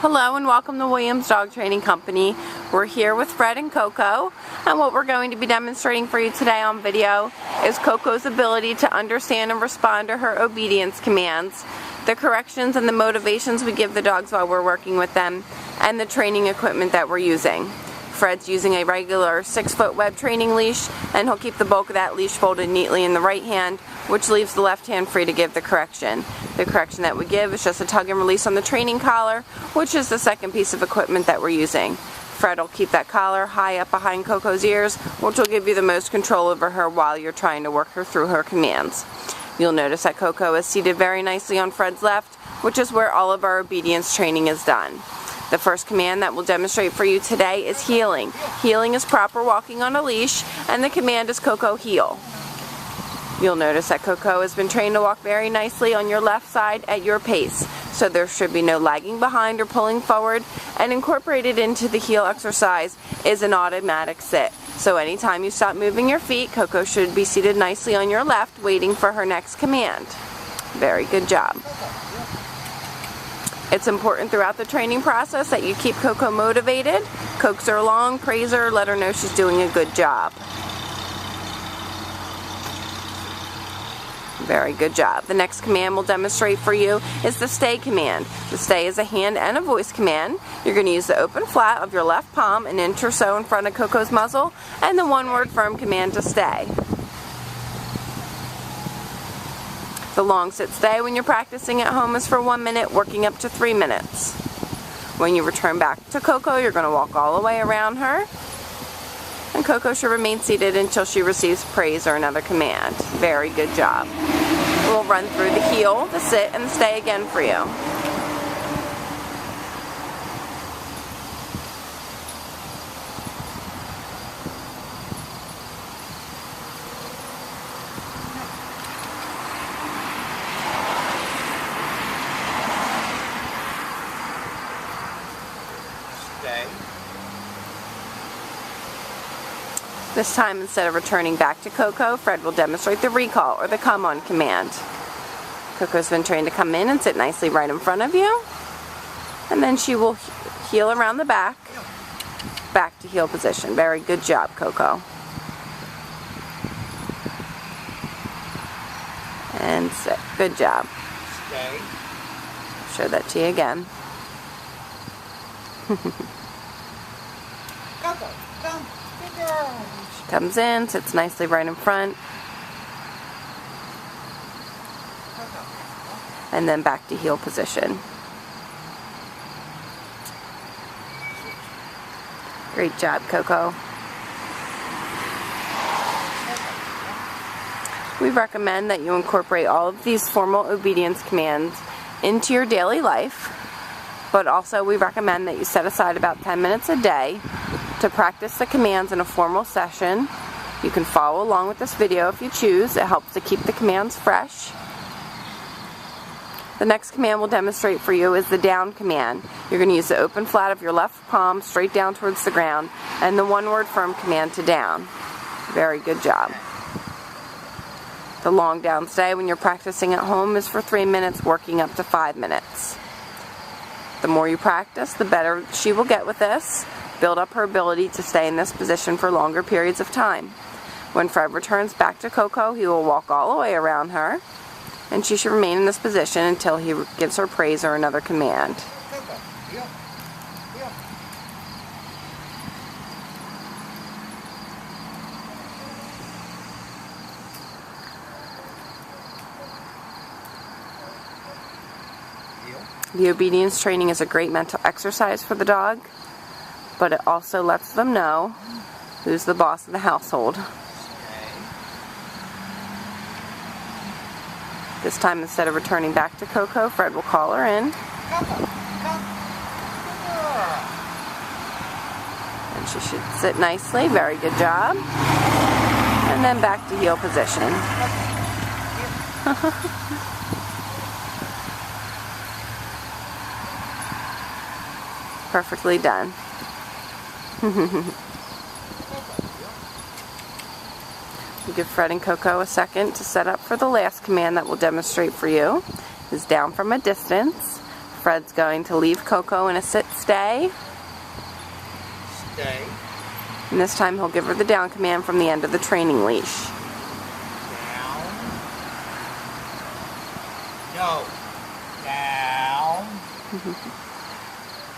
Hello and welcome to Williams Dog Training Company. We're here with Fred and Coco, and what we're going to be demonstrating for you today on video is Coco's ability to understand and respond to her obedience commands, the corrections and the motivations we give the dogs while we're working with them, and the training equipment that we're using. Fred's using a regular 6-foot web training leash, and he'll keep the bulk of that leash folded neatly in the right hand, which leaves the left hand free to give the correction. The correction that we give is just a tug and release on the training collar, which is the second piece of equipment that we're using. Fred will keep that collar high up behind Coco's ears, which will give you the most control over her while you're trying to work her through her commands. You'll notice that Coco is seated very nicely on Fred's left, which is where all of our obedience training is done. The first command that we'll demonstrate for you today is heeling. Heeling is proper walking on a leash, and the command is Coco heel. You'll notice that Coco has been trained to walk very nicely on your left side at your pace, so there should be no lagging behind or pulling forward, and incorporated into the heel exercise is an automatic sit. So anytime you stop moving your feet, Coco should be seated nicely on your left, waiting for her next command. Very good job. It's important throughout the training process that you keep Coco motivated, coax her along, praise her, let her know she's doing a good job. Very good job. The next command we'll demonstrate for you is the stay command. The stay is a hand and a voice command. You're going to use the open flat of your left palm an inch or so in front of Coco's muzzle, and the one-word firm command to stay. The long sit stay when you're practicing at home is for 1 minute, working up to 3 minutes. When you return back to Coco, you're going to walk all the way around her, and Coco should remain seated until she receives praise or another command. Very good job. We'll run through the heel, the sit, and the stay again for you. This time, instead of returning back to Coco, Fred will demonstrate the recall or the come on command. Coco's been trained to come in and sit nicely right in front of you, and then she will heel around the back to heel position. Very good job, Coco. And sit. Good job. Stay. Show that to you again. Coco, come. Good girl. She comes in, sits nicely right in front, and then back to heel position. Great job, Coco. We recommend that you incorporate all of these formal obedience commands into your daily life, but also we recommend that you set aside about 10 minutes a day to practice the commands in a formal session. You can follow along with this video if you choose. It helps to keep the commands fresh. The next command we'll demonstrate for you is the down command. You're going to use the open flat of your left palm straight down towards the ground, and the one-word firm command to down. Very good job. The long down stay when you're practicing at home is for 3 minutes, working up to 5 minutes. The more you practice, the better she will get with this. Build up her ability to stay in this position for longer periods of time. When Fred returns back to Coco, he will walk all the way around her, and she should remain in this position until he gives her praise or another command. Coco, heel. Heel. Heel. The obedience training is a great mental exercise for the dog, but it also lets them know who's the boss of the household. This time, instead of returning back to Coco, Fred will call her in. Coco, come. Good girl. And she should sit nicely. Very good job. And then back to heel position. Perfectly done. We'll give Fred and Coco a second to set up for the last command that we'll demonstrate for you. Is down from a distance. Fred's going to leave Coco in a sit-stay. Stay. And this time he'll give her the down command from the end of the training leash. Down. No. Down.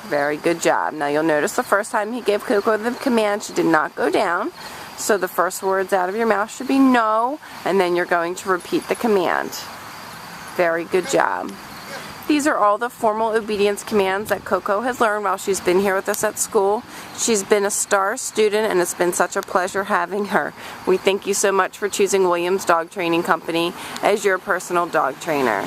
Very good job. Now you'll notice the first time he gave Coco the command, she did not go down. So the first words out of your mouth should be no, and then you're going to repeat the command. Very good job. These are all the formal obedience commands that Coco has learned while she's been here with us at school. She's been a star student, and it's been such a pleasure having her. We thank you so much for choosing Williams Dog Training Company as your personal dog trainer.